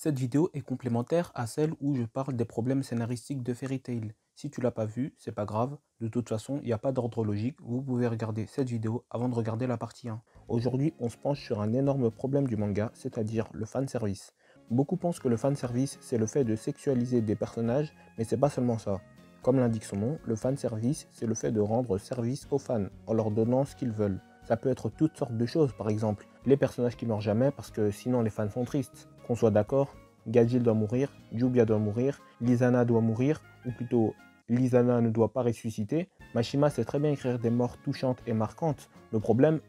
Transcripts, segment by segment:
Cette vidéo est complémentaire à celle où je parle des problèmes scénaristiques de Fairy Tail. Si tu l'as pas vu, c'est pas grave. De toute façon, il n'y a pas d'ordre logique. Vous pouvez regarder cette vidéo avant de regarder la partie 1. Aujourd'hui, on se penche sur un énorme problème du manga, c'est-à-dire le fanservice. Beaucoup pensent que le fanservice, c'est le fait de sexualiser des personnages, mais c'est pas seulement ça. Comme l'indique son nom, le fanservice, c'est le fait de rendre service aux fans, en leur donnant ce qu'ils veulent. Ça peut être toutes sortes de choses, par exemple, les personnages qui meurent jamais parce que sinon les fans sont tristes. Qu'on soit d'accord, Gajil doit mourir, Jubia doit mourir, Lizana doit mourir, ou plutôt Lizana ne doit pas ressusciter. Mashima sait très bien écrire des morts touchantes et marquantes. Le problème,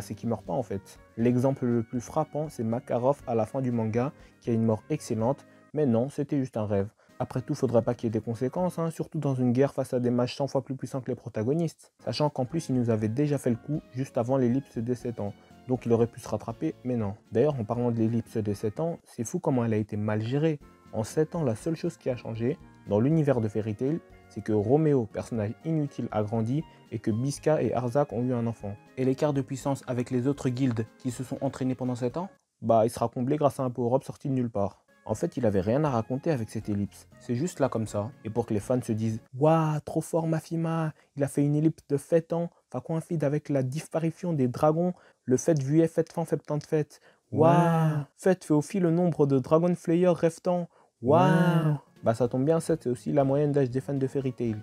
c'est qu'il meurt pas en fait. L'exemple le plus frappant, c'est Makarov à la fin du manga, qui a une mort excellente, mais non, c'était juste un rêve. Après tout, faudrait pas qu'il y ait des conséquences, hein, surtout dans une guerre face à des mages 100 fois plus puissants que les protagonistes. Sachant qu'en plus, il nous avait déjà fait le coup juste avant l'ellipse des 7 ans. Donc il aurait pu se rattraper, mais non. D'ailleurs, en parlant de l'ellipse des 7 ans, c'est fou comment elle a été mal gérée. En 7 ans, la seule chose qui a changé, dans l'univers de Fairy Tail, c'est que Roméo, personnage inutile, a grandi et que Biska et Arzak ont eu un enfant. Et l'écart de puissance avec les autres guildes qui se sont entraînés pendant 7 ans, il sera comblé grâce à un power-up sorti de nulle part. En fait, il avait rien à raconter avec cette ellipse. C'est juste là comme ça. Et pour que les fans se disent waouh, trop fort Mafima, il a fait une ellipse de 7 ans, ça coïncide avec la disparition des dragons, le fait vu fait fan septante fêtes. Waouh, fête fait aussi le nombre de Dragon Slayer restant. Waouh, ça tombe bien, 7 c'est aussi la moyenne d'âge des fans de Fairy Tail.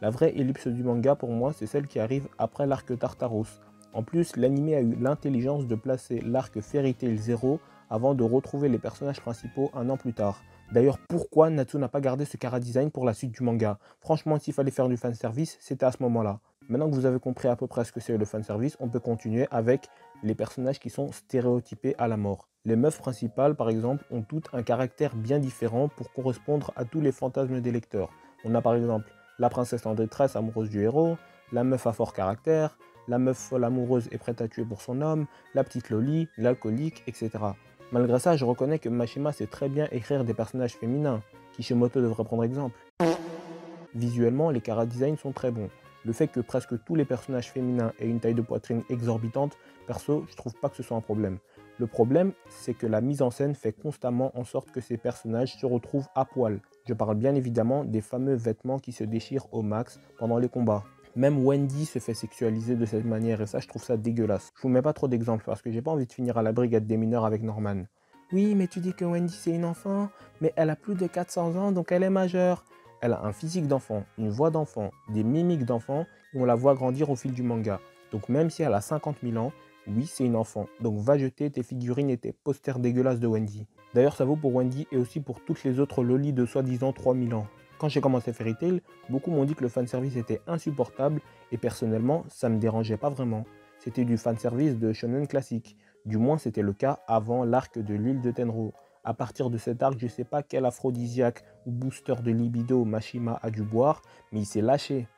La vraie ellipse du manga pour moi, c'est celle qui arrive après l'arc Tartaros. En plus, l'anime a eu l'intelligence de placer l'arc Fairy Tail 0 avant de retrouver les personnages principaux un an plus tard. D'ailleurs, pourquoi Natsu n'a pas gardé ce chara-design pour la suite du manga? Franchement, s'il fallait faire du fanservice, c'était à ce moment-là. Maintenant que vous avez compris à peu près ce que c'est le fanservice, on peut continuer avec les personnages qui sont stéréotypés à la mort. Les meufs principales, par exemple, ont toutes un caractère bien différent pour correspondre à tous les fantasmes des lecteurs. On a par exemple la princesse en détresse amoureuse du héros, la meuf à fort caractère, la meuf folle amoureuse et prête à tuer pour son homme, la petite loli, l'alcoolique, etc. Malgré ça, je reconnais que Mashima sait très bien écrire des personnages féminins. Kishimoto devrait prendre exemple. Visuellement, les chara-designs sont très bons. Le fait que presque tous les personnages féminins aient une taille de poitrine exorbitante, perso, je trouve pas que ce soit un problème. Le problème, c'est que la mise en scène fait constamment en sorte que ces personnages se retrouvent à poil. Je parle bien évidemment des fameux vêtements qui se déchirent au max pendant les combats. Même Wendy se fait sexualiser de cette manière et ça, je trouve ça dégueulasse. Je vous mets pas trop d'exemples parce que j'ai pas envie de finir à la brigade des mineurs avec Norman. Oui, mais tu dis que Wendy c'est une enfant, mais elle a plus de 400 ans donc elle est majeure. Elle a un physique d'enfant, une voix d'enfant, des mimiques d'enfant et on la voit grandir au fil du manga. Donc même si elle a 50 000 ans, oui c'est une enfant. Donc va jeter tes figurines et tes posters dégueulasses de Wendy. D'ailleurs ça vaut pour Wendy et aussi pour toutes les autres lolis de soi-disant 3000 ans. Quand j'ai commencé Fairy Tail, beaucoup m'ont dit que le fanservice était insupportable et personnellement, ça me dérangeait pas vraiment. C'était du fanservice de shonen classique. Du moins, c'était le cas avant l'arc de l'île de Tenro. À partir de cet arc, je sais pas quel aphrodisiaque ou booster de libido Mashima a dû boire, mais il s'est lâché.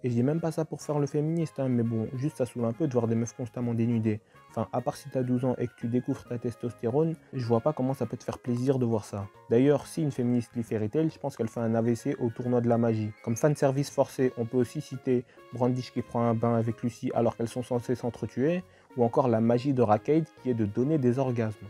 Et je dis même pas ça pour faire le féministe, hein, mais bon, juste ça saoule un peu de voir des meufs constamment dénudées. Enfin, à part si t'as 12 ans et que tu découvres ta testostérone, je vois pas comment ça peut te faire plaisir de voir ça. D'ailleurs, si une féministe lit Fairy Tail, je pense qu'elle fait un AVC au tournoi de la magie. Comme fanservice forcé, on peut aussi citer Brandish qui prend un bain avec Lucy alors qu'elles sont censées s'entretuer, ou encore la magie de Rackade qui est de donner des orgasmes.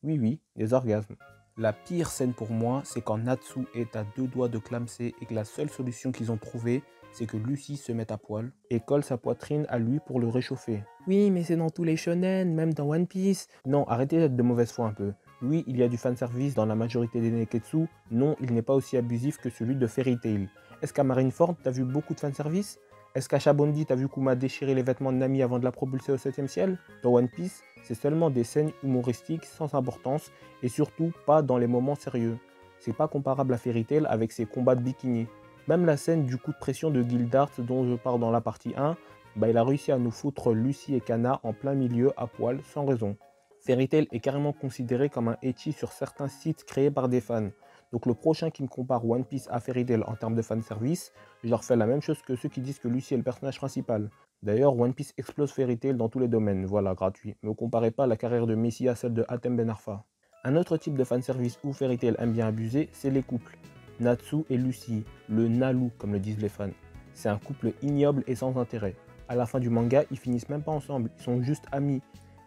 Oui, oui, des orgasmes. La pire scène pour moi, c'est quand Natsu est à deux doigts de clamser et que la seule solution qu'ils ont trouvée, c'est que Lucy se mette à poil et colle sa poitrine à lui pour le réchauffer. Oui, mais c'est dans tous les shonen, même dans One Piece. Non, arrêtez d'être de mauvaise foi un peu. Oui, il y a du fanservice dans la majorité des neketsu. Non, il n'est pas aussi abusif que celui de Fairy Tail. Est-ce qu'à Marineford, t'as vu beaucoup de fanservice? Est-ce qu'à Shabondi, t'as vu Kuma déchirer les vêtements de Nami avant de la propulser au 7ème ciel? Dans One Piece, c'est seulement des scènes humoristiques sans importance et surtout pas dans les moments sérieux. C'est pas comparable à Fairy Tail avec ses combats de bikini. Même la scène du coup de pression de Gildart dont je parle dans la partie 1, il a réussi à nous foutre Lucy et Kana en plein milieu à poil sans raison. Fairy Tail est carrément considéré comme un ecchi sur certains sites créés par des fans. Donc le prochain qui me compare One Piece à Fairy Tail en termes de fanservice, je leur fais la même chose que ceux qui disent que Lucy est le personnage principal. D'ailleurs, One Piece explose Fairy Tail dans tous les domaines, voilà, gratuit. Ne comparez pas la carrière de Messi à celle de Hatem Ben Arfa. Un autre type de fanservice où Fairy Tail aime bien abuser, c'est les couples. Natsu et Lucy, le Nalu comme le disent les fans. C'est un couple ignoble et sans intérêt. À la fin du manga, ils finissent même pas ensemble, ils sont juste amis.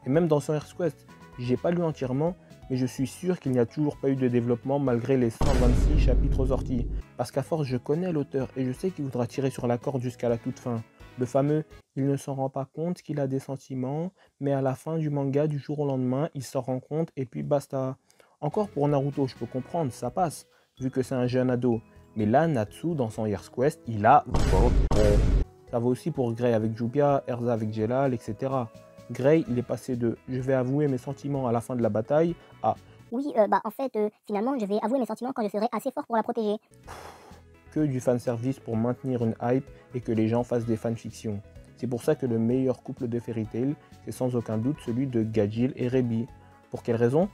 Et même dans son Earth Quest, j'ai pas lu entièrement, mais je suis sûr qu'il n'y a toujours pas eu de développement malgré les 126 chapitres sortis. Parce qu'à force, je connais l'auteur et je sais qu'il voudra tirer sur la corde jusqu'à la toute fin. Le fameux « il ne s'en rend pas compte qu'il a des sentiments, mais à la fin du manga, du jour au lendemain, il s'en rend compte et puis basta ». Encore pour Naruto, je peux comprendre, ça passe, vu que c'est un jeune ado. Mais là, Natsu, dans son Year's Quest, il a 20 ans. Ça vaut aussi pour Grey avec Jupia, Erza avec Jelal, etc. Grey, il est passé de « je vais avouer mes sentiments à la fin de la bataille » à Oui, en fait, finalement, je vais avouer mes sentiments quand je serai assez fort pour la protéger. que du fanservice pour maintenir une hype et que les gens fassent des fanfictions. C'est pour ça que le meilleur couple de Fairy Tail, c'est sans aucun doute celui de Gajil et Rebi. Pour quelle raison?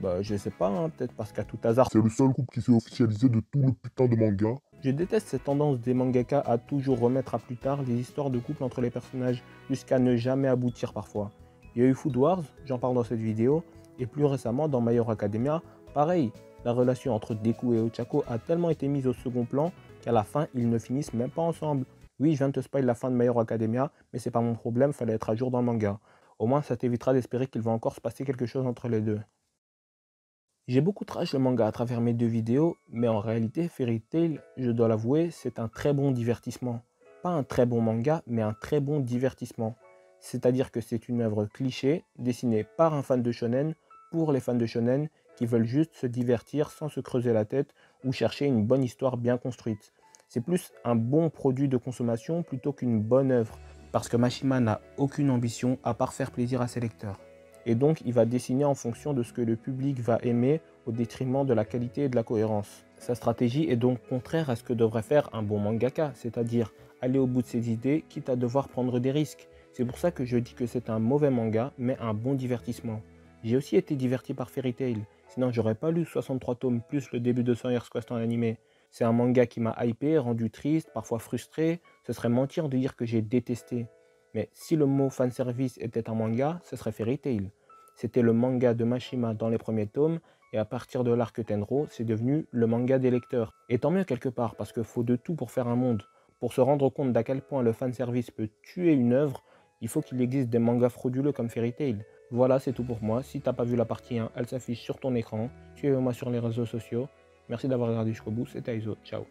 Bah je sais pas, hein, peut-être parce qu'à tout hasard. C'est le seul couple qui s'est officialisé de tout le putain de manga. Je déteste cette tendance des mangaka à toujours remettre à plus tard les histoires de couple entre les personnages, jusqu'à ne jamais aboutir parfois. Il y a eu Food Wars, j'en parle dans cette vidéo, et plus récemment dans My Hero Academia, pareil, la relation entre Deku et Ochako a tellement été mise au second plan qu'à la fin ils ne finissent même pas ensemble. Oui, je viens de te spoil la fin de My Hero Academia, mais c'est pas mon problème, fallait être à jour dans le manga. Au moins ça t'évitera d'espérer qu'il va encore se passer quelque chose entre les deux. J'ai beaucoup trash le manga à travers mes deux vidéos, mais en réalité, Fairy Tail, je dois l'avouer, c'est un très bon divertissement. Pas un très bon manga, mais un très bon divertissement. C'est-à-dire que c'est une œuvre cliché, dessinée par un fan de shonen, pour les fans de shonen, qui veulent juste se divertir sans se creuser la tête ou chercher une bonne histoire bien construite. C'est plus un bon produit de consommation plutôt qu'une bonne œuvre, parce que Mashima n'a aucune ambition à part faire plaisir à ses lecteurs. Et donc, il va dessiner en fonction de ce que le public va aimer au détriment de la qualité et de la cohérence. Sa stratégie est donc contraire à ce que devrait faire un bon mangaka, c'est-à-dire aller au bout de ses idées, quitte à devoir prendre des risques. C'est pour ça que je dis que c'est un mauvais manga, mais un bon divertissement. J'ai aussi été diverti par Fairy Tail, sinon j'aurais pas lu 63 tomes plus le début de 100 Years Quest en animé. C'est un manga qui m'a hypé, rendu triste, parfois frustré, ce serait mentir de dire que j'ai détesté. Mais si le mot fanservice était un manga, ce serait Fairy Tail. C'était le manga de Mashima dans les premiers tomes, et à partir de l'arc Tenro, c'est devenu le manga des lecteurs. Et tant mieux quelque part, parce qu'il faut de tout pour faire un monde. Pour se rendre compte d'à quel point le fanservice peut tuer une œuvre, il faut qu'il existe des mangas frauduleux comme Fairy Tail. Voilà, c'est tout pour moi. Si t'as pas vu la partie 1, elle s'affiche sur ton écran. Suivez-moi sur les réseaux sociaux. Merci d'avoir regardé jusqu'au bout, c'était Aizo. Ciao.